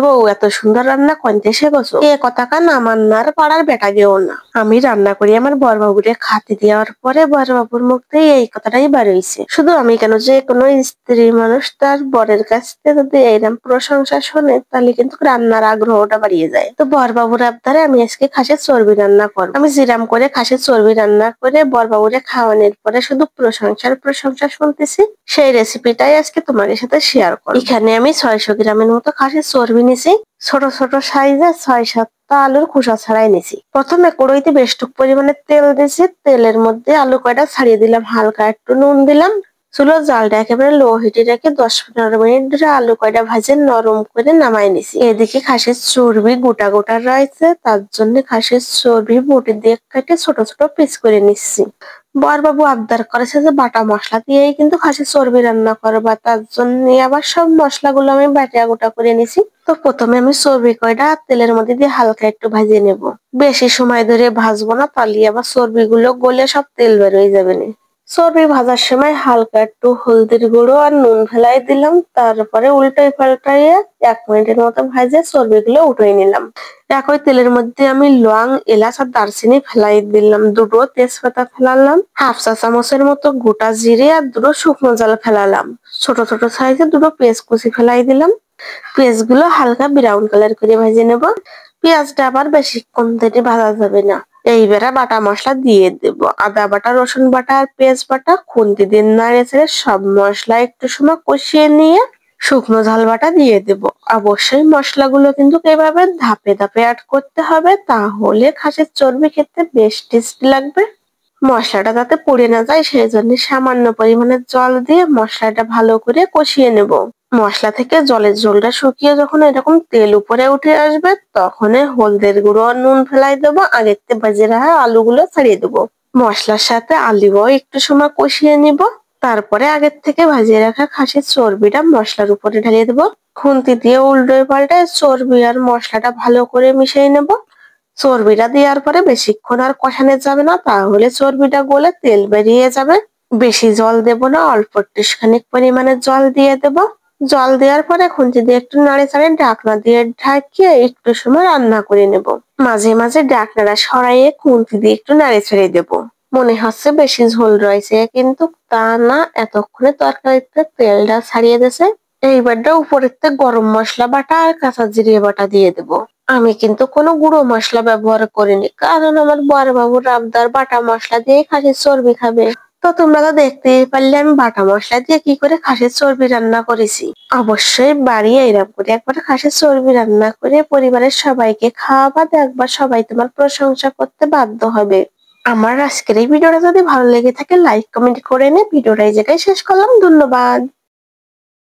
বউ এত সুন্দর রান্না কইতে শিখছো? এ কথা কান আমার না আর পাড়ার বেটা গেও না। আমি রান্না করি আমার বড়বাবুরে খাতে দেওয়ার পরে বড়বাবুর মুখ থেকে এই কথাটাই বার হইছে। শুধু আমি কেন, যে কোনো স্ত্রী মানুষ তার বরের কাছ থেকে যদি এইরকম প্রশংসা শোনে তাহলে কিন্তু রান্নার আগ্রহটা বাড়িয়ে যায়। তো বড়বাবুর আবদারে আমি আজকে খাসির চর্বি রান্না করবো। আমি জিরাম করে খাসির চর্বি রান্না করে বড়বাবুরে খাওয়ানোর পরে শুধু প্রশংসা শুনতেছি। সেই রেসিপিটাই আজকে তোমাদের সাথে শেয়ার করব। এখানে আমি 600 গ্রামের মতো খাসির চর্বি নিছি। ছোট ছোট সাইজে 6-7টা আলুর খোসা ছাড়াই নিছি। প্রথমে কড়াইতে বেশটুক পরিমাণে তেল দিয়েছি। তেলের মধ্যে আলু কয়টা ছাড়িয়ে দিলাম, হালকা একটু নুন দিলাম। চুলোর জালটা একেবারে লো হিটে রেখে 10-15 মিনিট ধরে আলু কয়টা ভাজে নরম করে নামাই নিছি। এদিকে খাসির চর্বি গোটা গোটা রয়েছে, তার জন্য খাসির চর্বি বটি দিয়ে কেটে ছোট ছোট পিস করে নিচ্ছি। বরবাবু আবদার করেছে যে বাটা মশলা দিয়েই কিন্তু খাসির চর্বি রান্না করবা, তার জন্য আবার সব মশলাগুলো আমি বাটিয়া গোটা করে নিছি। তো প্রথমে আমি চর্বি কয়টা তেলের মধ্যে দিয়ে হালকা একটু ভাজিয়ে নেব। বেশি সময় ধরে ভাজবো না, তাহলে আবার চর্বি গুলো গলে সব তেল বের হয়ে যাবে না। চর্বি ভাজার সময় হালকা একটু হলদির গুঁড়ো আর নুন ফেলাই দিলাম, তারপরে উল্টাই পাল্টাইয়ে 1 মিনিটের মতো ভাজে চর্বি গুলো উঠিয়ে নিলাম। একই তেলের মধ্যে আমি লং, এলাচ আর দারচিনি ফেলাই দিলাম, দুটো তেজপাতা ফেলালাম, হাফ চা চামচের মতো গোটা জিরে আর দুটো শুকনো জ্বালা ফেলালাম। ছোট ছোট সাইজে দুটো পেঁয়াজ কুচি ফেলাই দিলাম। পেঁয়াজ গুলো হালকা ব্রাউন কালার করে ভেজে নেব। পেঁয়াজটা আবার বেশিক্ষণ ধরে ভাজা যাবে না। এইবারে বাটা মশলা দিয়ে দেব। আদা বাটা, রসুন বাটা আর পেঁয়াজ বাটা খুন্তি দিয়ে নাড়ে ছেড়ে সব মশলা একটু সময় কষিয়ে নিয়ে শুকনো ঝাল বাটা দিয়ে দেব। অবশ্যই মশলাগুলো কিন্তু এভাবে ধাপে ধাপে অ্যাড করতে হবে, তাহলে খাসির চর্বি খেতে বেশ টেস্টি লাগবে। মশলাটা যাতে পুড়ে না যায় সেই জন্য সামান্য পরিমাণে জল দিয়ে মশলাটা ভালো করে কষিয়ে নেব। মশলা থেকে জলের ঝোলটা শুকিয়ে যখন এরকম তেল উপরে উঠে আসবে, তখন হলদের গুঁড়ো আর নুন ফেলাই দেবো। আগের থেকে ভেজে রাখা আলুগুলো ছাড়িয়ে দেবো। মশলার সাথে আলুও একটু সময় কষিয়ে নিব। তারপরে আগের থেকে ভাজিয়ে রাখা খাসির চর্বিটা মশলার উপরে ঢালিয়ে দেবো। খুন্তি দিয়ে উল্টোয় পাল্টায় চর্বি আর মশলাটা ভালো করে মিশিয়ে নেব। চর্বিটা দেওয়ার পরে বেশিক্ষণ আর কষানো যাবে না, তাহলে চর্বিটা গলে তেল বেরিয়ে যাবে। বেশি জল দেব না, অল্প একটুখানি পরিমাণে জল দিয়ে দেব। জল দেওয়ার পরে খুন্তি দিয়ে একটু নাড়ে চাড়ে ঢাকনা দিয়ে ঢাকিয়ে একটু সময় রান্না করে নেব। মাঝে মাঝে ঢাকনাটা সরাইয়ে খুন্তি দিয়ে একটু নাড়ে ছেড়ে দেব। মনে হচ্ছে বেশি ঝোল রয়েছে, কিন্তু তা না, এতক্ষণে তরকারিতে তেলটা ছাড়িয়ে দিয়েছে। এইবারটা উপরের থেকে গরম মশলা বাটা আর কাঁচা জিরে বাটা দিয়ে দেব। আমি কিন্তু কোনো গুঁড়ো মশলা ব্যবহার করিনি, কারণ আমার বড় বাবুর আবদার বাটা মশলা দিয়ে খাসির চর্বি খাবে। তো তোমরা তো দেখতেই পারলে আমি বাটা মশলা দিয়ে কি করে খাসির চর্বি রান্না করেছি। অবশ্যই বাড়ি এরকম করে একবার খাসির চর্বি রান্না করে পরিবারের সবাইকে খাওয়াবা, দেখবা সবাই তোমার প্রশংসা করতে বাধ্য হবে। আমার আজকের এই ভিডিওটা যদি ভালো লেগে থাকে লাইক কমেন্ট করে নে। ভিডিওটা এই জায়গায় শেষ করলাম। ধন্যবাদ।